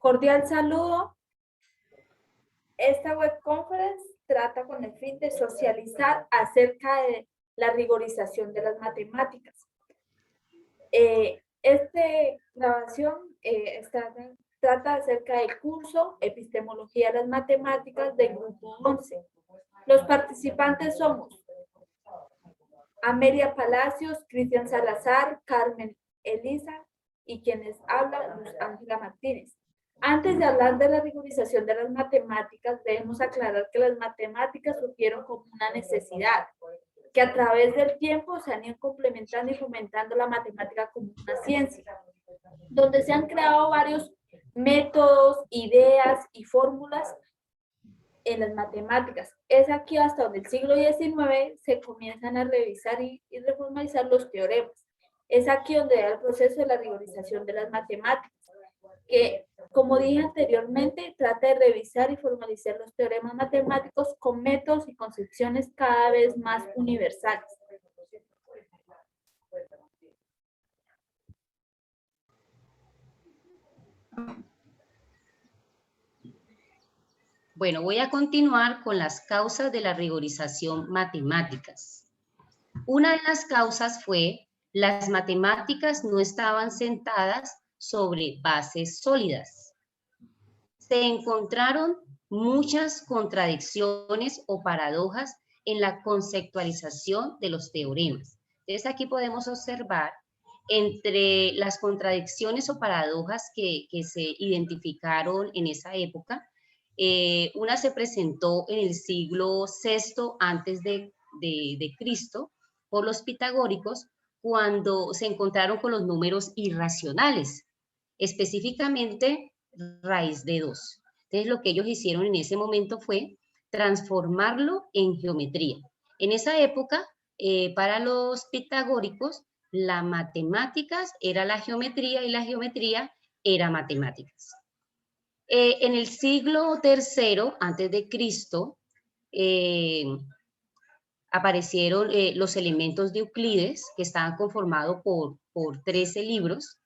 Cordial saludo. Esta web conference trata con el fin de socializar acerca de la rigorización de las matemáticas. Esta grabación trata acerca del curso Epistemología de las Matemáticas del Grupo 11. Los participantes somos Amelia Palacios, Cristian Salazar, Carmen Elisa y quienes hablan, Luz Ángela Martínez. Antes de hablar de la rigorización de las matemáticas, debemos aclarar que las matemáticas surgieron como una necesidad, que a través del tiempo se han ido complementando y fomentando la matemática como una ciencia, donde se han creado varios métodos, ideas y fórmulas en las matemáticas. Es aquí hasta donde el siglo XIX se comienzan a revisar y reformalizar los teoremas. Es aquí donde da el proceso de la rigorización de las matemáticas, que, como dije anteriormente, trata de revisar y formalizar los teoremas matemáticos con métodos y concepciones cada vez más universales. Bueno, voy a continuar con las causas de la rigorización matemáticas. Una de las causas fue las matemáticas no estaban sentadas sobre bases sólidas. Se encontraron muchas contradicciones o paradojas en la conceptualización de los teoremas. Entonces aquí podemos observar entre las contradicciones o paradojas que se identificaron en esa época. Una se presentó en el siglo VI antes de Cristo por los pitagóricos cuando se encontraron con los números irracionales, específicamente raíz de 2. Entonces lo que ellos hicieron en ese momento fue transformarlo en geometría. En esa época, para los pitagóricos, las matemáticas era la geometría y la geometría era matemáticas. En el siglo III antes de Cristo aparecieron los elementos de Euclides, que estaban conformados por 13 libros,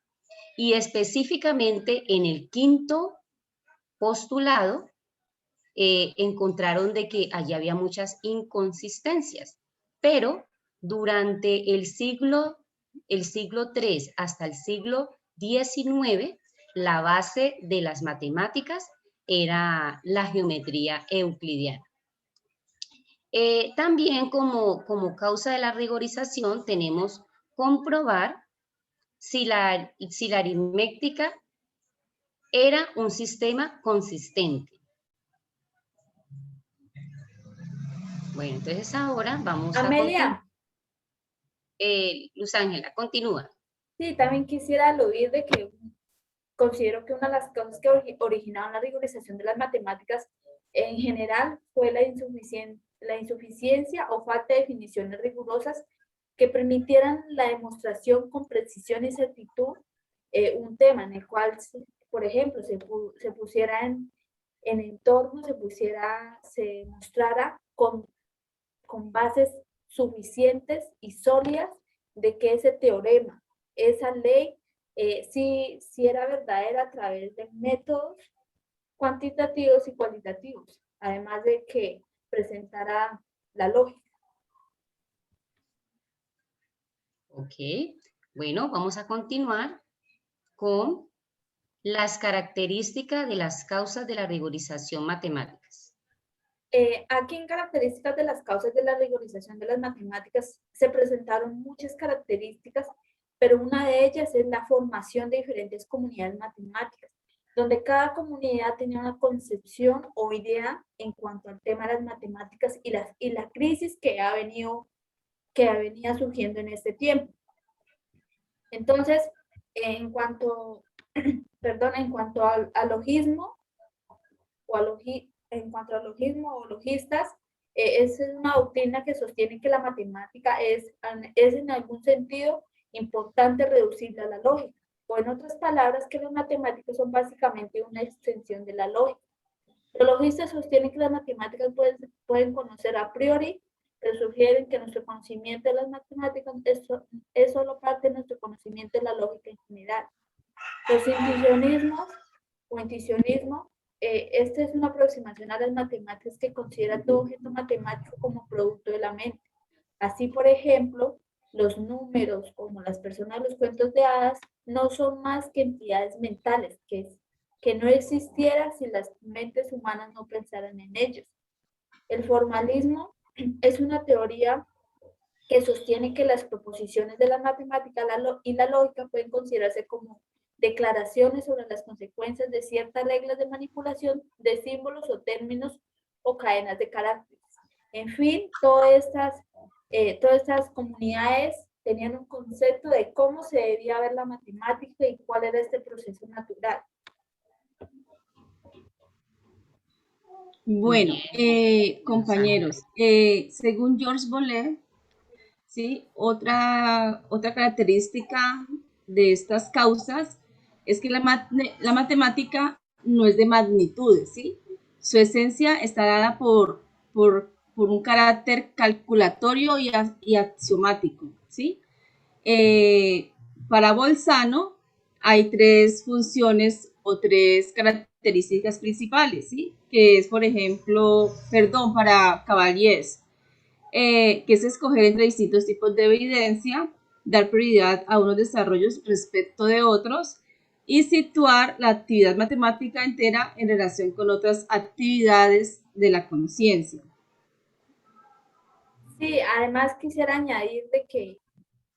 y específicamente en el quinto postulado encontraron de que allí había muchas inconsistencias, pero durante el siglo III hasta el siglo XIX, la base de las matemáticas era la geometría euclidiana. También como causa de la rigorización tenemos comprobar si la aritmética era un sistema consistente. Bueno, entonces ahora vamos Amelia. Luz Ángela, continúa. Sí, también quisiera aludir de que considero que una de las causas que originaron la rigorización de las matemáticas en general fue la insuficiencia o falta de definiciones rigurosas que permitieran la demostración con precisión y exactitud un tema en el cual, por ejemplo, se pusiera en entorno, se mostrara con bases suficientes y sólidas de que ese teorema, esa ley, sí era verdadera a través de métodos cuantitativos y cualitativos, además de que presentara la lógica. Ok, bueno, vamos a continuar con las características de las causas de la rigorización matemáticas. Aquí en características de las causas de la rigorización de las matemáticas se presentaron muchas características, pero una de ellas es la formación de diferentes comunidades matemáticas, donde cada comunidad tenía una concepción o idea en cuanto al tema de las matemáticas y la crisis que venía surgiendo en este tiempo. Entonces, en cuanto al logismo o logistas, es una doctrina que sostiene que la matemática es en algún sentido importante reducible a la lógica, o en otras palabras, que las matemáticas son básicamente una extensión de la lógica. Los logistas sostienen que las matemáticas pueden conocer a priori, pero sugieren que nuestro conocimiento de las matemáticas es solo parte de nuestro conocimiento de la lógica en general. Los intuicionismos intuicionismo. Esta es una aproximación a las matemáticas que considera todo objeto matemático como producto de la mente. Así, por ejemplo, los números, como las personas de los cuentos de hadas, no son más que entidades mentales, que no existieran si las mentes humanas no pensaran en ellos. El formalismo es una teoría que sostiene que las proposiciones de la matemática y la lógica pueden considerarse como declaraciones sobre las consecuencias de ciertas reglas de manipulación de símbolos o términos o cadenas de caracteres. En fin, todas estas comunidades tenían un concepto de cómo se debía ver la matemática y cuál era este proceso natural. Bueno, compañeros, según Georges Bolet, ¿sí? Otra característica de estas causas es que la matemática no es de magnitudes, ¿sí? Su esencia está dada por un carácter calculatorio y axiomático, ¿sí? Para Bolzano hay tres funciones o tres características principales, ¿sí? Que es, por ejemplo, para Cavaliers, que es escoger entre distintos tipos de evidencia, dar prioridad a unos desarrollos respecto de otros y situar la actividad matemática entera en relación con otras actividades de la conciencia. Sí, además quisiera añadir de que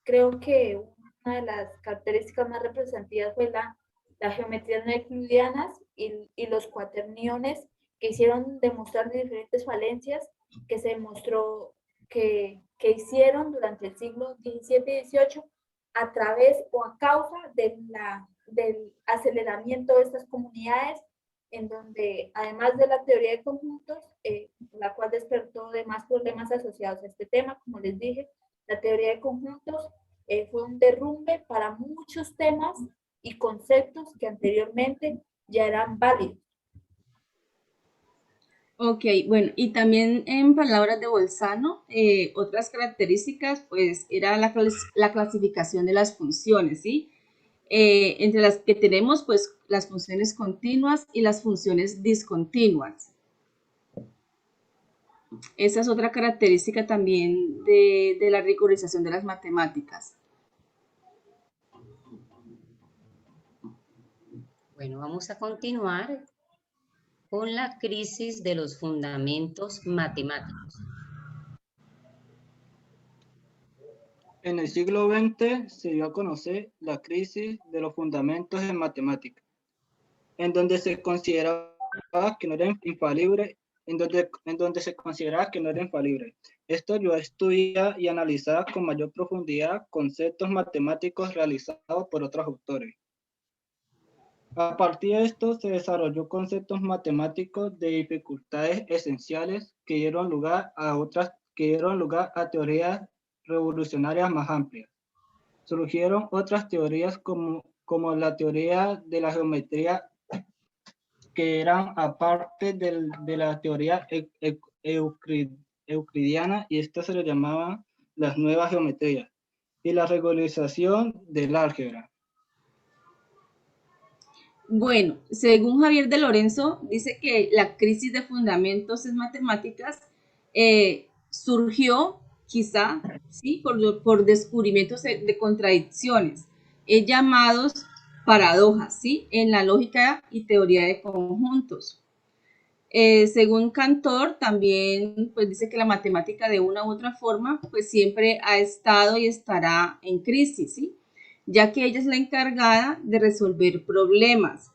creo que una de las características más representativas fue la geometría no euclidianas y los cuaterniones, que hicieron demostrar diferentes falencias que se demostró que hicieron durante el siglo XVII y XVIII a través o a causa del aceleramiento de estas comunidades, en donde además de la teoría de conjuntos, la cual despertó demás problemas asociados a este tema, como les dije, la teoría de conjuntos fue un derrumbe para muchos temas y conceptos que anteriormente ya eran válidos. Ok, bueno, y también en palabras de Bolzano, otras características, pues, era la clasificación de las funciones, ¿sí? Entre las que tenemos, pues, las funciones continuas y las funciones discontinuas. Esa es otra característica también de la rigorización de las matemáticas. Bueno, vamos a continuar con la crisis de los fundamentos matemáticos. En el siglo XX se dio a conocer la crisis de los fundamentos en matemáticas, en donde se consideraba que no era infalible, en donde se consideraba que no era infalible. Esto ayudó a estudiar y analizar con mayor profundidad conceptos matemáticos realizados por otros autores. A partir de esto se desarrolló conceptos matemáticos de dificultades esenciales que dieron lugar a teorías revolucionarias más amplias. Surgieron otras teorías como la teoría de la geometría, que eran aparte de la teoría euclidiana, y esto se le llamaba las nuevas geometrías, y la regularización del álgebra. Bueno, según Javier de Lorenzo, dice que la crisis de fundamentos en matemáticas surgió quizá, ¿sí? por descubrimientos de contradicciones, llamados paradojas, ¿sí? En la lógica y teoría de conjuntos. Según Cantor, también pues, dice que la matemática de una u otra forma pues siempre ha estado y estará en crisis, ¿sí? Ya que ella es la encargada de resolver problemas.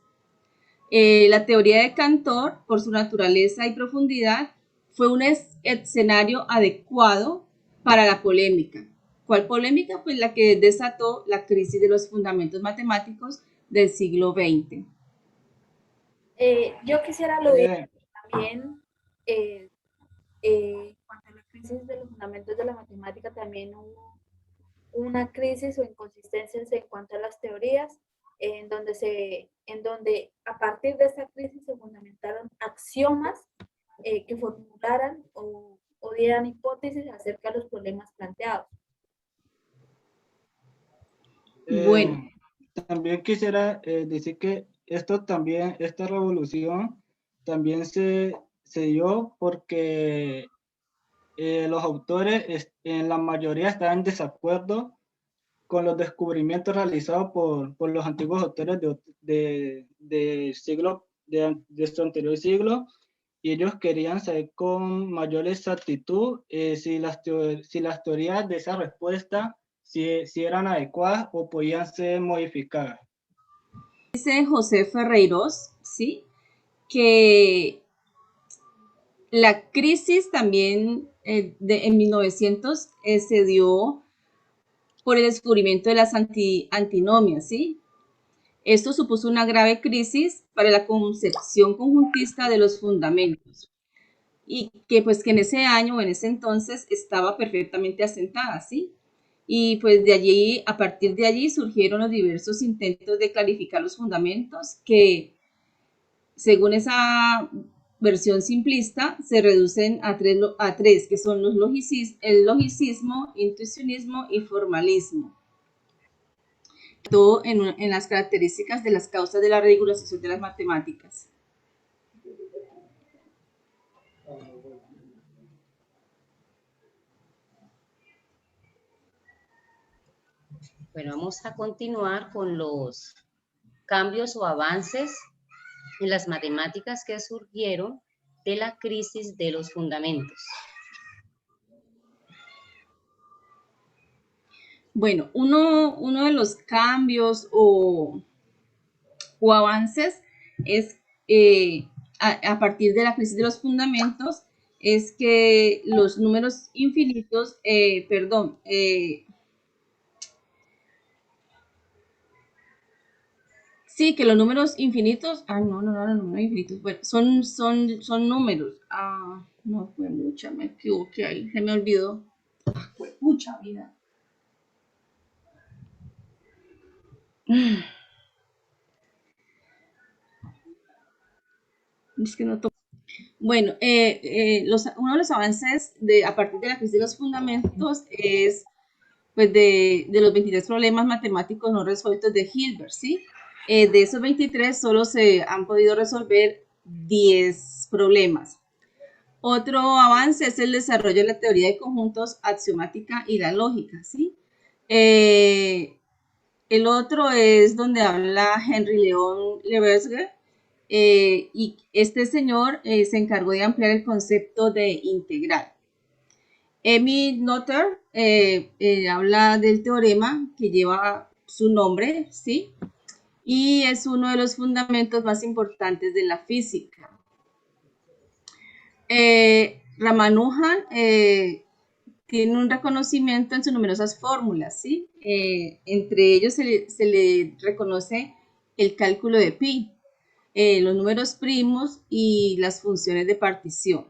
La teoría de Cantor, por su naturaleza y profundidad, fue un escenario adecuado para la polémica. ¿Cuál polémica? Pues la que desató la crisis de los fundamentos matemáticos del siglo XX. Yo quisiera aludir también cuando a la crisis de los fundamentos de la matemática también hubo una crisis o inconsistencias en cuanto a las teorías, en donde a partir de esta crisis se fundamentaron axiomas que formularan o dieran hipótesis acerca de los problemas planteados. Bueno. También quisiera decir que esta revolución también se dio porque los autores en la mayoría estaban en desacuerdo con los descubrimientos realizados por los antiguos autores de su anterior siglo, y ellos querían saber con mayor exactitud si las teorías de esa respuesta si eran adecuadas o podían ser modificadas. Dice José Ferreiros, ¿sí? Que la crisis también en 1900 se dio por el descubrimiento de las antinomias, ¿sí? Esto supuso una grave crisis para la concepción conjuntista de los fundamentos y que pues que en ese año o en ese entonces estaba perfectamente asentada, ¿sí? Y pues de allí, a partir de allí surgieron los diversos intentos de clarificar los fundamentos que, según esa versión simplista, se reducen a tres que son el logicismo, intuicionismo y formalismo. Todo en las características de las causas de la regularización de las matemáticas. Bueno, vamos a continuar con los cambios o avances en las matemáticas que surgieron de la crisis de los fundamentos. Bueno, uno de los cambios o avances es a partir de la crisis de los fundamentos es que los números infinitos, sí, que los números infinitos, no, los números infinitos, bueno, son números, no fue mucha, me equivoqué ahí, se me olvidó, fue mucha vida. Es que no toco. Bueno, uno de los avances a partir de la crisis de los fundamentos es pues de los 23 problemas matemáticos no resueltos de Hilbert, ¿sí? De esos 23 solo se han podido resolver 10 problemas. Otro avance es el desarrollo de la teoría de conjuntos axiomática y la lógica, ¿sí? El otro es donde habla Henry Leon Leverger, y este señor se encargó de ampliar el concepto de integral. Emil Noether habla del teorema que lleva su nombre, ¿sí? Y es uno de los fundamentos más importantes de la física. Ramanujan tiene un reconocimiento en sus numerosas fórmulas, ¿sí? Entre ellos se le reconoce el cálculo de pi, los números primos y las funciones de partición.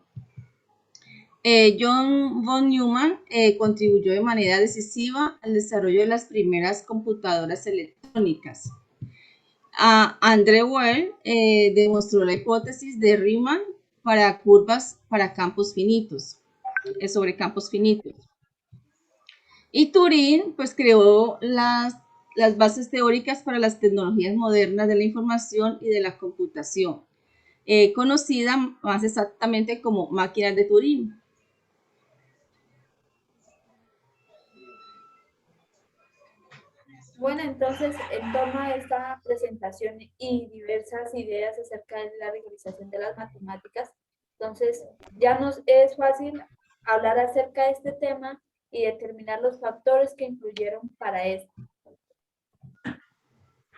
John von Neumann contribuyó de manera decisiva al desarrollo de las primeras computadoras electrónicas. André Weil demostró la hipótesis de Riemann para curvas para campos finitos, sobre campos finitos. Y Turing pues creó las bases teóricas para las tecnologías modernas de la información y de la computación, conocida más exactamente como máquinas de Turing. Bueno, entonces, en torno a esta presentación y diversas ideas acerca de la rigorización de las matemáticas, entonces ya nos es fácil hablar acerca de este tema y determinar los factores que influyeron para esto.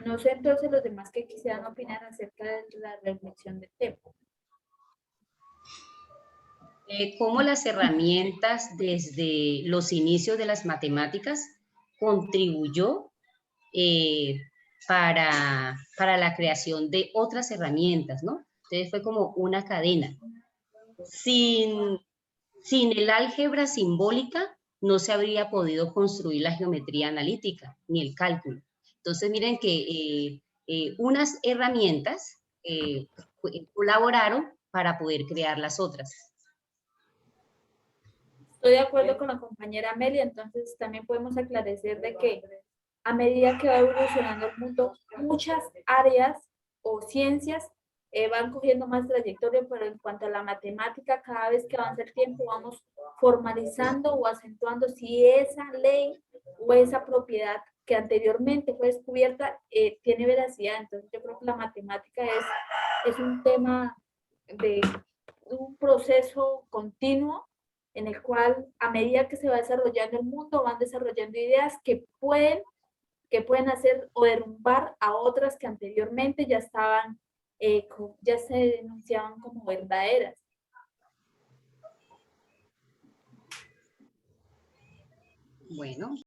No sé entonces los demás que quisieran opinar acerca de la reflexión del tema. Cómo las herramientas desde los inicios de las matemáticas contribuyó para la creación de otras herramientas, ¿no? Entonces fue como una cadena. Sin el álgebra simbólica no se habría podido construir la geometría analítica ni el cálculo. Entonces miren que unas herramientas colaboraron para poder crear las otras. Estoy de acuerdo con la compañera Amelia, entonces también podemos aclarecer de que a medida que va evolucionando el mundo, muchas áreas o ciencias van cogiendo más trayectoria, pero en cuanto a la matemática, cada vez que avanza el tiempo vamos formalizando o acentuando si esa ley o esa propiedad que anteriormente fue descubierta tiene veracidad. Entonces yo creo que la matemática es un tema de un proceso continuo en el cual a medida que se va desarrollando el mundo van desarrollando ideas que pueden hacer o derrumbar a otras que anteriormente ya estaban, ya se denunciaban como verdaderas. Bueno.